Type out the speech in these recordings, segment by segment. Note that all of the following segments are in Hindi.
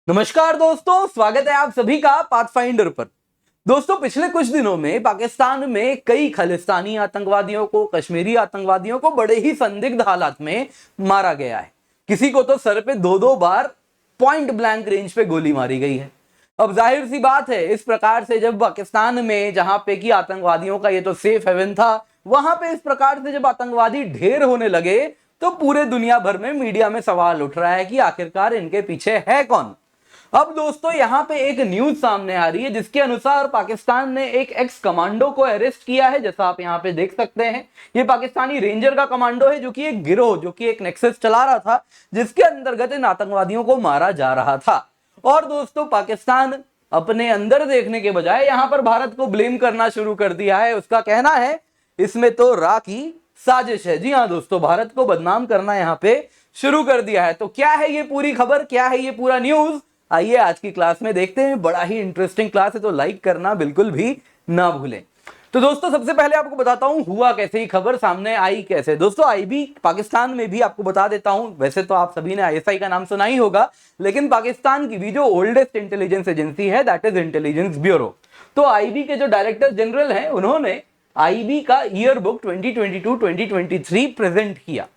नमस्कार दोस्तों, स्वागत है आप सभी का पाथफाइंडर पर। दोस्तों, पिछले कुछ दिनों में पाकिस्तान में कई खालिस्तानी आतंकवादियों को, कश्मीरी आतंकवादियों को बड़े ही संदिग्ध हालात में मारा गया है। किसी को तो सर पे दो दो बार पॉइंट ब्लैंक रेंज पे गोली मारी गई है। अब जाहिर सी बात है, इस प्रकार से जब पाकिस्तान में, जहां पे कि आतंकवादियों का ये तो सेफ हेवन था, वहां पे इस प्रकार से जब आतंकवादी ढेर होने लगे तो पूरे दुनिया भर में मीडिया में सवाल उठ रहा है कि आखिरकार इनके पीछे है कौन। अब दोस्तों, यहां पे एक न्यूज सामने आ रही है जिसके अनुसार पाकिस्तान ने एक एक्स कमांडो को अरेस्ट किया है। जैसा आप यहां पे देख सकते हैं, ये पाकिस्तानी रेंजर का कमांडो है, जो कि एक गिरोह, जो कि एक नेक्सस चला रहा था, जिसके अंतर्गत इन आतंकवादियों को मारा जा रहा था। और दोस्तों, पाकिस्तान अपने अंदर देखने के बजाय यहां पर भारत को ब्लेम करना शुरू कर दिया है। उसका कहना है इसमें तो रा की साजिश है। जी हां दोस्तों, भारत को बदनाम करना यहां पे शुरू कर दिया है। तो क्या है ये पूरी खबर, क्या है ये पूरा न्यूज, आइए आज की क्लास में देखते हैं। बड़ा ही इंटरेस्टिंग क्लास है, तो लाइक करना बिल्कुल भी ना भूलें। तो दोस्तों, सबसे पहले आपको बताता हूं हुआ कैसे, ही खबर सामने आई कैसे। दोस्तों, आईबी पाकिस्तान में भी, आपको बता देता हूं, वैसे तो आप सभी ने आईएसआई का नाम सुना ही होगा, लेकिन पाकिस्तान की भी जो ओल्डेस्ट इंटेलिजेंस एजेंसी है, दैट इज इंटेलिजेंस ब्यूरो। तो आईबी के जो डायरेक्टर जनरल हैं, उन्होंने आईबी का ईयर बुक 2022-2023 प्रेजेंट किया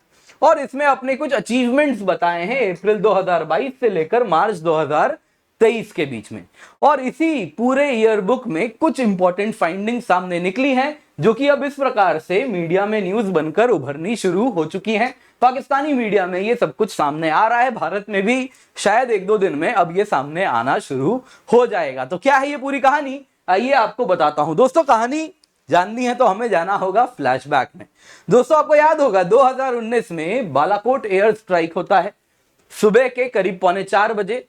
और इसमें अपने कुछ अचीवमेंट्स बताए हैं अप्रैल 2022 से लेकर मार्च 2023 के बीच में। और इसी पूरे ईयर बुक में कुछ इंपॉर्टेंट फाइंडिंग सामने निकली हैं, जो कि अब इस प्रकार से मीडिया में न्यूज बनकर उभरनी शुरू हो चुकी हैं। पाकिस्तानी मीडिया में ये सब कुछ सामने आ रहा है, भारत में भी शायद एक दो दिन में अब ये सामने आना शुरू हो जाएगा। तो क्या है ये पूरी कहानी, आइए आपको बताता हूं। दोस्तों, कहानी जाननी है तो हमें जाना होगा फ्लैशबैक में। दोस्तों, आपको याद होगा 2019 में बालाकोट एयर स्ट्राइक होता है। सुबह के करीब 3:45 बजे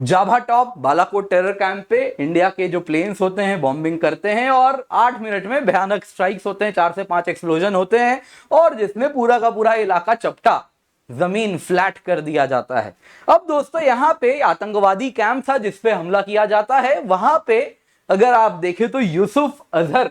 जाभा टॉप बालाकोट टेरर कैंप पे इंडिया के जो प्लेन्स होते हैं बॉम्बिंग करते हैं और 8 मिनट में भयानक स्ट्राइक्स होते हैं, 4 से 5 एक्सप्लोजन होते हैं और जिसमें पूरा का पूरा इलाका चपटा, जमीन फ्लैट कर दिया जाता है। अब दोस्तों, यहां पे आतंकवादी कैंप था जिसपे हमला किया जाता है। वहां पे अगर आप देखें तो यूसुफ अजहर,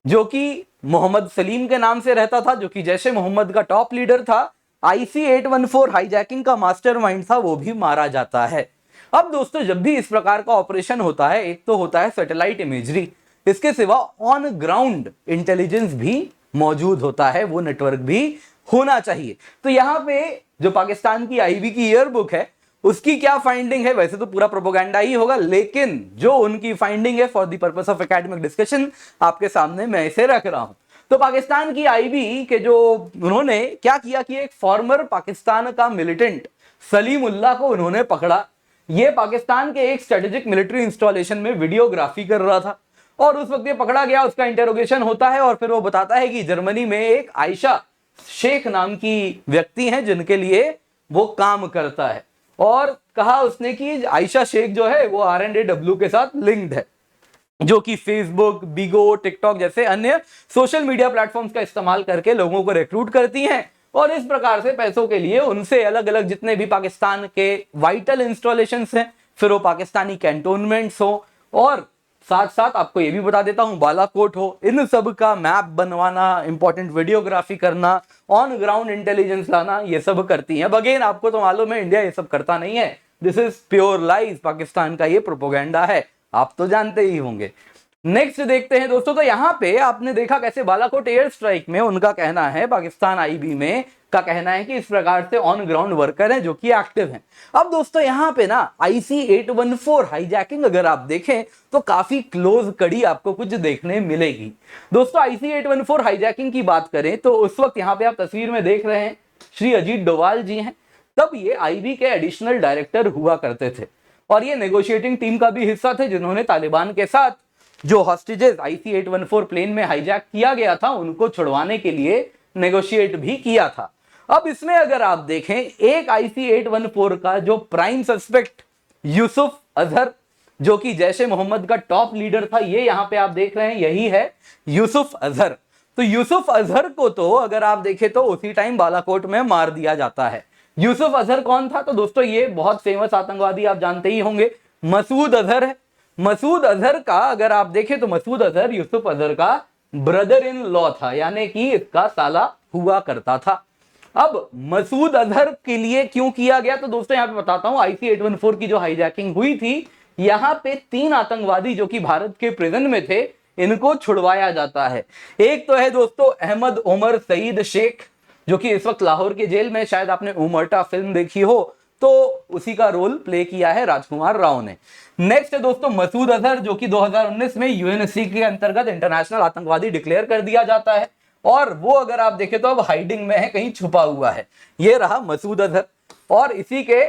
जो कि मोहम्मद सलीम के नाम से रहता था, जो कि जैश ए मोहम्मद का टॉप लीडर था, IC 814 हाईजैकिंग का मास्टरमाइंड था, वो भी मारा जाता है। अब दोस्तों, जब भी इस प्रकार का ऑपरेशन होता है, एक तो होता है सैटेलाइट इमेजरी, इसके सिवा ऑन ग्राउंड इंटेलिजेंस भी मौजूद होता है, वो नेटवर्क भी होना चाहिए। तो यहां पे जो पाकिस्तान की आईबी की ईयर बुक है, उसकी क्या फाइंडिंग है, वैसे तो पूरा प्रोपोगेंडा ही होगा, लेकिन जो उनकी फाइंडिंग है for the purpose of academic discussion, आपके सामने मैं इसे रख रहा हूं। तो पाकिस्तान की आईबी के जो, उन्होंने क्या किया कि एक फॉर्मर पाकिस्तान का मिलिटेंट सलीमुल्लाह को उन्होंने पकड़ा। ये पाकिस्तान के एक स्ट्रेटेजिक मिलिट्री इंस्टॉलेशन में वीडियोग्राफी कर रहा था और उस वक्त ये पकड़ा गया। उसका इंटेरोगेशन होता है और फिर वो बताता है कि जर्मनी में एक आयशा शेख नाम की व्यक्ति हैं जिनके लिए वो काम करता है, और कहा उसने कि आयशा शेख जो है वो RNAW के साथ लिंक्ड है, जो कि फेसबुक, बिगो, टिकटॉक जैसे अन्य सोशल मीडिया प्लेटफॉर्म्स का इस्तेमाल करके लोगों को रिक्रूट करती हैं और इस प्रकार से पैसों के लिए उनसे अलग अलग जितने भी पाकिस्तान के वाइटल इंस्टॉलेशंस हैं, फिर वो पाकिस्तानी कैंटोनमेंट्स हो, और साथ साथ आपको ये भी बता देता हूं बालाकोट हो, इन सब का मैप बनवाना, इंपॉर्टेंट वीडियोग्राफी करना, ऑन ग्राउंड इंटेलिजेंस लाना, ये सब करती हैं। अब अगेन आपको तो मालूम है इंडिया ये सब करता नहीं है, this is pure lies, Pakistan का ये प्रोपोगेंडा है, आप तो जानते ही होंगे। नेक्स्ट देखते हैं दोस्तों। तो यहां पे आपने देखा कैसे बालाकोट एयर स्ट्राइक में उनका कहना है, पाकिस्तान आईबी में का कहना है कि इस प्रकार से ऑन ग्राउंड वर्कर हैं जो कि एक्टिव हैं। अब दोस्तों, यहां पे ना IC 814 हाईजैकिंग अगर आप देखें तो काफी क्लोज कड़ी आपको कुछ देखने मिलेगी। दोस्तों, IC 814 हाईजैकिंग की बात करें तो उस वक्त यहां पे आप तस्वीर में देख रहे हैं श्री अजीत डोवाल जी हैं, तब ये आईबी के एडिशनल डायरेक्टर हुआ करते थे और ये नेगोशिएटिंग टीम का भी हिस्सा थे जिन्होंने तालिबान के साथ जो हॉस्टेजेस IC 814 प्लेन में हाईजैक किया गया था उनको छुड़वाने के लिए नेगोशिएट भी किया था। अब इसमें अगर आप देखें, एक IC 814 का जो प्राइम सस्पेक्ट यूसुफ अजहर, जो कि जैश ए मोहम्मद का टॉप लीडर था, ये यहां पे आप देख रहे हैं, यही है यूसुफ अजहर। तो यूसुफ अजहर को तो अगर आप देखें तो उसी टाइम बालाकोट में मार दिया जाता है। यूसुफ अजहर कौन था? तो दोस्तों, ये बहुत फेमस आतंकवादी आप जानते ही होंगे, मसूद अजहर है। मसूद अजहर का अगर आप देखें तो मसूद अजहर यूसुफ अजहर का ब्रदर इन लॉ था, यानी कि इसका साला हुआ करता था। अब मसूद अजहर के लिए क्यों किया गया, तो दोस्तों यहां पे बताता हूं, IC 814 की जो हाईजैकिंग हुई थी, यहां पे 3 आतंकवादी जो कि भारत के प्रिजन में थे, इनको छुड़वाया जाता है। एक तो है दोस्तों अहमद उमर सईद शेख, जो कि इस वक्त लाहौर के जेल में, शायद आपने उमरटा फिल्म देखी हो, तो उसी का रोल प्ले किया है राजकुमार राव ने। नेक्स्ट है दोस्तों मसूद अजहर, जो कि 2019 में यूएनएससी के अंतर्गत इंटरनेशनल आतंकवादी डिक्लेयर कर दिया जाता है, और वो अगर आप देखें तो अब हाइडिंग में है, कहीं छुपा हुआ है। ये रहा मसूद अजहर, और इसी के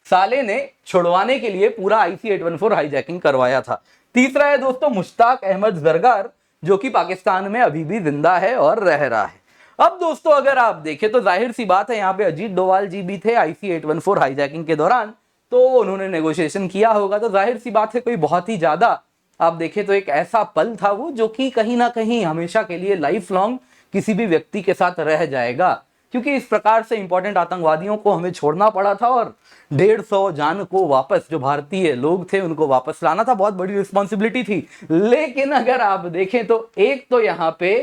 साले ने छुड़वाने के लिए पूरा IC 814 हाईजैकिंग करवाया था। तीसरा है दोस्तों मुश्ताक अहमद जरगार, जो कि पाकिस्तान में अभी भी जिंदा है और रह रहा है। अब दोस्तों अगर आप देखें तो जाहिर सी बात है, यहाँ पे अजीत डोवाल जी भी थे IC 814 हाईजैकिंग के दौरान, तो उन्होंने नेगोशिएशन किया होगा। तो जाहिर सी बात है कोई बहुत ही ज्यादा आप देखें तो एक ऐसा पल था वो, जो कि कहीं ना कहीं हमेशा के लिए लाइफ लॉन्ग किसी भी व्यक्ति के साथ रह जाएगा, क्योंकि इस प्रकार से इंपॉर्टेंट आतंकवादियों को हमें छोड़ना पड़ा था, और 150 जान को वापस, जो भारतीय लोग थे उनको वापस लाना था, बहुत बड़ी रिस्पॉन्सिबिलिटी थी। लेकिन अगर आप देखें तो एक तो यहाँ पे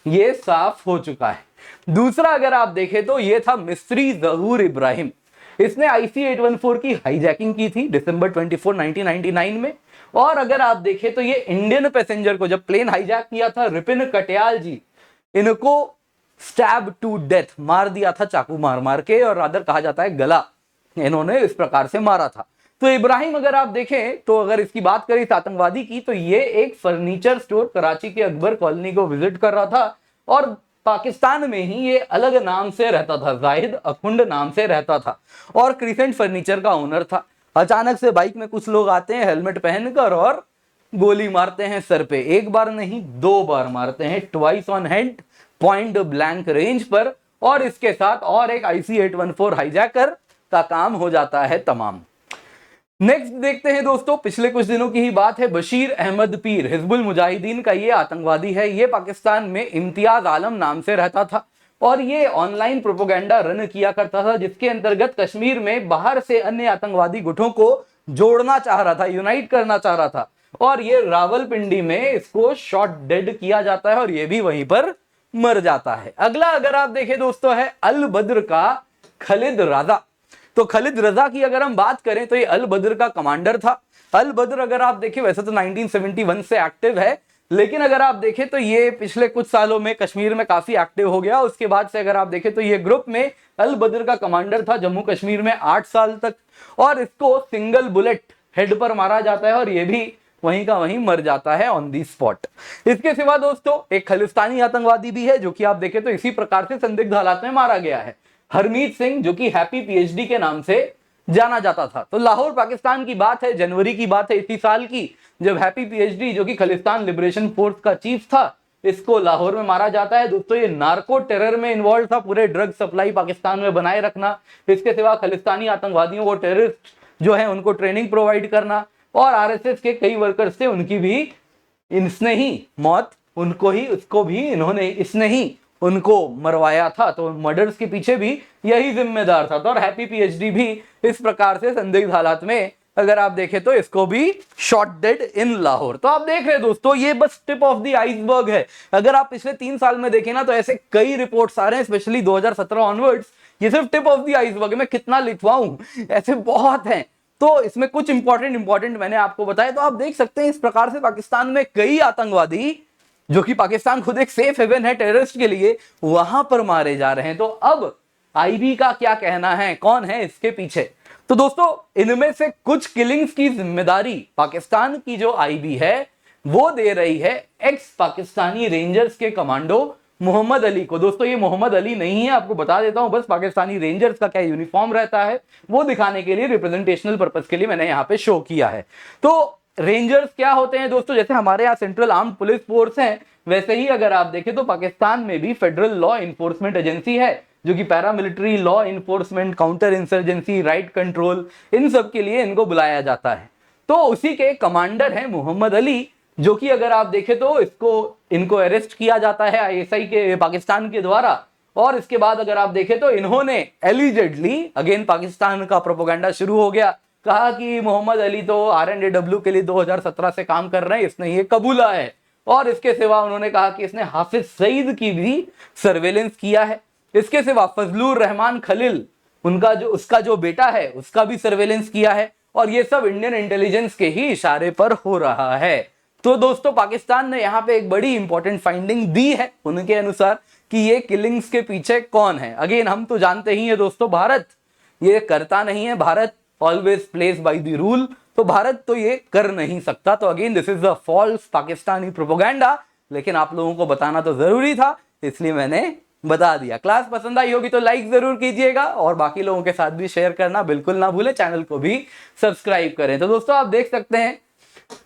ये साफ हो चुका है, दूसरा अगर आप देखें तो ये था मिस्री जहूर इब्राहिम। इसने IC 814 की हाईजैकिंग की थी दिसंबर 24, 1999 में, और अगर आप देखें तो ये इंडियन पैसेंजर को, जब प्लेन हाईजैक किया था, रिपिन कटियाल जी, इनको स्टैब टू डेथ मार दिया था चाकू मार मार के, और रादर कहा जाता है गला इन्होंने इस प्रकार से मारा था। तो इब्राहिम अगर आप देखें तो, अगर इसकी बात करें इस आतंकवादी की, तो ये एक फर्नीचर स्टोर कराची के अकबर कॉलोनी को विजिट कर रहा था, और पाकिस्तान में ही ये अलग नाम से रहता था, जाहिद अखुंड नाम से रहता था, और क्रिसेंट फर्नीचर का ओनर था। अचानक से बाइक में कुछ लोग आते हैं हेलमेट पहनकर और गोली मारते हैं सर पे, एक बार नहीं 2 बार मारते हैं, twice on head, point blank range पर, और इसके साथ और एक IC 814 हाईजैकर का काम हो जाता है तमाम। नेक्स्ट देखते हैं दोस्तों, पिछले कुछ दिनों की ही बात है, बशीर अहमद पीर, हिजबुल मुजाहिदीन का ये आतंकवादी है। ये पाकिस्तान में इम्तियाज आलम नाम से रहता था, और ये ऑनलाइन प्रोपोगंडा रन किया करता था, जिसके अंतर्गत कश्मीर में बाहर से अन्य आतंकवादी गुटों को जोड़ना चाह रहा था, यूनाइट करना चाह रहा था, और ये रावलपिंडी में इसको शॉट डेड किया जाता है, और ये भी वहीं पर मर जाता है। अगला अगर आप देखें दोस्तों है अल बद्र का खालिद रजा। तो खालिद रजा की अगर हम बात करें तो ये अल बद्र का कमांडर था। अल बद्र अगर आप देखें वैसे तो 1971 से एक्टिव है, लेकिन अगर आप देखें तो ये पिछले कुछ सालों में कश्मीर में काफी एक्टिव हो गया। उसके बाद से अगर आप देखें तो ये ग्रुप में अल बद्र का कमांडर था जम्मू कश्मीर में 8 साल तक, और इसको सिंगल बुलेट हेड पर मारा जाता है, और ये भी वहीं का वहीं मर जाता है ऑन दी स्पॉट। इसके सिवा दोस्तों एक खालिस्तानी आतंकवादी भी है, जो कि आप देखें तो इसी प्रकार से संदिग्ध हालात में मारा गया है, हरमीत सिंह, जो कि हैप्पी PhD के नाम से जाना जाता था। तो लाहौर पाकिस्तान की बात है, जनवरी की बात है इसी साल की, जब हैप्पी PhD, जो कि खालिस्तान लिबरेशन फोर्स का चीफ था, इसको लाहौर में मारा जाता है। दोस्तों ये नार्को टेरर में इन्वॉल्व था, पूरे ड्रग सप्लाई पाकिस्तान में बनाए रखना, इसके सिवा खालिस्तानी आतंकवादियों को, टेररिस्ट जो है उनको ट्रेनिंग प्रोवाइड करना, और RSS के कई वर्कर्स थे उनकी भी इसने ही मौत, उनको ही उसको भी इन्होंने इसने ही उनको मरवाया था। तो मर्डर्स के पीछे भी यही जिम्मेदार था। तो और हैप्पी PhD भी इस प्रकार से संदिग्ध हालात में अगर आप देखें तो इसको भी शॉट डेड इन लाहौर। तो आप देख रहे हैं दोस्तों ये बस टिप ऑफ द आइसबर्ग है। अगर आप पिछले 3 साल में देखें ना तो ऐसे कई रिपोर्ट्स आ रहे हैं, स्पेशली 2017 ऑनवर्ड्स। ये सिर्फ टिप ऑफ द आइसबर्ग है, मैं कितना लिखवाऊं, ऐसे बहुत हैं। तो इसमें कुछ इंपॉर्टेंट मैंने आपको बताया। तो आप देख सकते हैं इस प्रकार से पाकिस्तान में कई आतंकवादी, जो कि पाकिस्तान खुद एक सेफ हेवन है टेररिस्ट के लिए, वहां पर मारे जा रहे हैं। तो अब IB का क्या कहना है, कौन है इसके पीछे? तो दोस्तों इनमें से कुछ किलिंग्स की जिम्मेदारी पाकिस्तान की जो IB है वो दे रही है एक्स पाकिस्तानी रेंजर्स के कमांडो मोहम्मद अली को। दोस्तों ये मोहम्मद अली नहीं है, आपको बता देता हूं, बस पाकिस्तानी रेंजर्स का क्या यूनिफॉर्म रहता है वो दिखाने के लिए, रिप्रेजेंटेशनल पर्पस के लिए मैंने यहां पे शो किया है। तो रेंजर्स क्या होते हैं दोस्तों? जैसे हमारे यहाँ सेंट्रल आर्म्ड पुलिस फोर्स है, वैसे ही अगर आप देखें तो पाकिस्तान में भी फेडरल लॉ इन्फोर्समेंट एजेंसी है, जो कि paramilitary law enforcement, counter insurgency, riot control, इन सब के लिए इनको बुलाया जाता है। तो उसी के कमांडर है मोहम्मद अली, जो कि अगर आप देखें तो इनको अरेस्ट किया जाता है ISI के पाकिस्तान के द्वारा। और इसके बाद अगर आप देखें तो इन्होंने एलिजेडली, अगेन पाकिस्तान का प्रोपोगंडा शुरू हो गया, कहा कि मोहम्मद अली तो RNAW के लिए 2017 से काम कर रहे हैं, इसने ये कबूला है। और इसके सिवा उन्होंने कहा कि इसने हाफिज सईद की भी सर्वेलेंस किया है। इसके सिवा फजलुर रहमान खलील, उसका जो बेटा है उसका भी सर्वेलेंस किया है, और ये सब इंडियन इंटेलिजेंस के ही इशारे पर हो रहा है। तो दोस्तों पाकिस्तान ने यहाँ पे एक बड़ी इंपॉर्टेंट फाइंडिंग दी है उनके अनुसार कि ये किलिंग्स के पीछे कौन है। अगेन हम तो जानते ही है दोस्तों, भारत ये करता नहीं है, Bharat always plays by the rule, तो भारत तो ये कर नहीं सकता। तो again this is a false Pakistani propaganda, लेकिन आप लोगों को बताना तो जरूरी था, इसलिए मैंने बता दिया। क्लास पसंद आई होगी तो लाइक जरूर कीजिएगा और बाकी लोगों के साथ भी शेयर करना बिल्कुल ना भूलें, चैनल को भी सब्सक्राइब करें। तो दोस्तों आप देख सकते हैं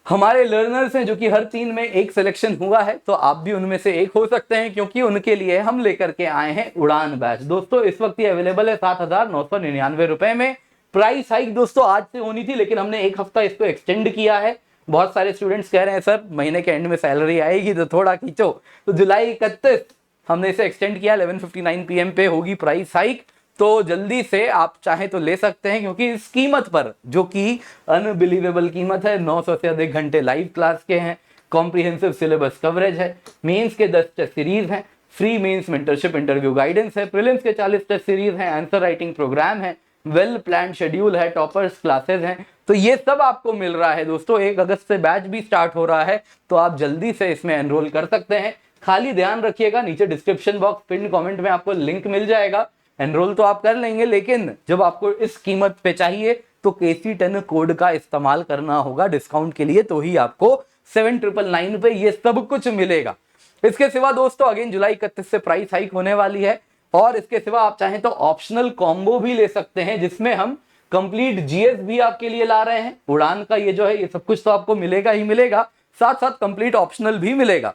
हमारे लर्नर्स हैं जो कि हर 3 में एक सिलेक्शन हुआ है, तो आप भी उनमें से एक हो सकते हैं, क्योंकि उनके लिए हम लेकर के आए हैं उड़ान बैच। दोस्तों इस वक्त ये अवेलेबल है 7,999 रुपए में। प्राइस हाइक दोस्तों आज से होनी थी, लेकिन हमने एक हफ्ता इसको एक्सटेंड किया है। बहुत सारे स्टूडेंट्स कह रहे हैं सर महीने के एंड में सैलरी आएगी तो थोड़ा खींचो, तो जुलाई 31 हमने इसे एक्सटेंड किया, 11:59 PM पे होगी प्राइस हाइक। तो जल्दी से आप चाहें तो ले सकते हैं, क्योंकि इस कीमत पर, जो कि अनबिलीवेबल कीमत है, 900 से अधिक घंटे लाइव क्लास के हैं, कॉम्प्रिहेंसिव सिलेबस कवरेज है, मेंस के 10 टेस्ट सीरीज हैं, free mains mentorship interview guidance है, प्रीलिम्स के 40 टेस्ट सीरीज हैं, आंसर राइटिंग प्रोग्राम है, वेल प्लान शेड्यूल है, टॉपर्स क्लासेस हैं। तो ये सब आपको मिल रहा है दोस्तों। 1 अगस्त से बैच भी स्टार्ट हो रहा है, तो आप जल्दी से इसमें एनरोल कर सकते हैं। खाली ध्यान रखिएगा, नीचे डिस्क्रिप्शन बॉक्स पिन कमेंट में आपको लिंक मिल जाएगा। एनरोल तो आप कर लेंगे, लेकिन जब आपको इस कीमत पे चाहिए तो KC10 कोड का इस्तेमाल करना होगा डिस्काउंट के लिए, तो ही आपको 7,999 पे ये सब कुछ मिलेगा। इसके सिवा दोस्तों अगेन जुलाई 31 से प्राइस हाइक होने वाली है, और इसके सिवा आप चाहें तो ऑप्शनल कॉम्बो भी ले सकते हैं, जिसमें हम कंप्लीट GS भी आपके लिए ला रहे हैं। उड़ान का ये जो है ये सब कुछ तो आपको मिलेगा ही मिलेगा, साथ साथ कंप्लीट ऑप्शनल भी मिलेगा।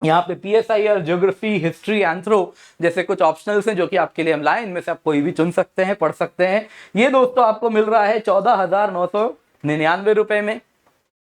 यहाँ पे PSI और ज्योग्राफी, हिस्ट्री, एंथ्रो जैसे कुछ ऑप्शनल्स हैं जो कि आपके लिए हम लाए, इनमें से आप कोई भी चुन सकते हैं, पढ़ सकते हैं। ये दोस्तों आपको मिल रहा है 14,999 रुपए में।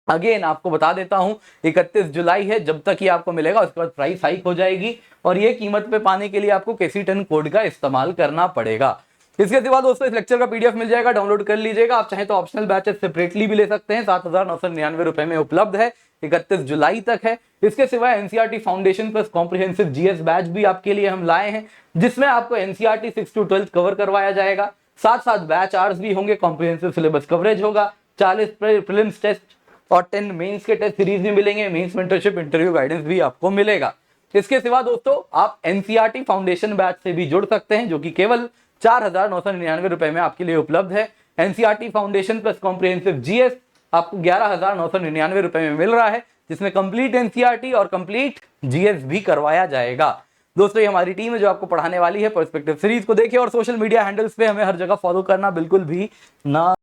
अगेन आपको बता देता हूं 31 जुलाई है जब तक ये आपको मिलेगा, उसके बाद प्राइस हाइक हो जाएगी, और ये कीमत पे पाने के लिए आपको KC10 कोड का इस्तेमाल करना पड़ेगा। इसके सिवा दोस्तों इस लेक्चर का PDF मिल जाएगा, डाउनलोड कर लीजिएगा। आप चाहें तो ऑप्शनल बैचेस सेपरेटली भी ले सकते हैं, 7,999 रुपए में उपलब्ध है, 31 जुलाई तक है। इसके सिवा NCERT foundation plus comprehensive GS batch भी आपके लिए हम लाए हैं, जिसमें आपको NCERT 6 to 12 कवर करवाया जाएगा, साथ साथ बैच आवर्स भी होंगे, कॉम्प्रिहेंसिव सिलेबस कवरेज होगा, 40 प्रीलिम्स टेस्ट और 10 मेंस के टेस्ट सीरीज भी मिलेंगे, मेंस मेंटरशिप इंटरव्यू गाइडेंस भी आपको मिलेगा। इसके सिवा दोस्तों आप NCERT फाउंडेशन बैच से भी जुड़ सकते हैं, जो कि केवल 4,999 रुपए में आपके लिए उपलब्ध है। NCERT foundation plus comprehensive GS आपको 11,999 रुपए में मिल रहा है, जिसमें कंप्लीट NCERT और कंप्लीट GS भी करवाया जाएगा। दोस्तों ये हमारी टीम है जो आपको पढ़ाने वाली है। पर्सपेक्टिव सीरीज को देखिए और सोशल मीडिया हैंडल्स पे हमें हर जगह फॉलो करना बिल्कुल भी ना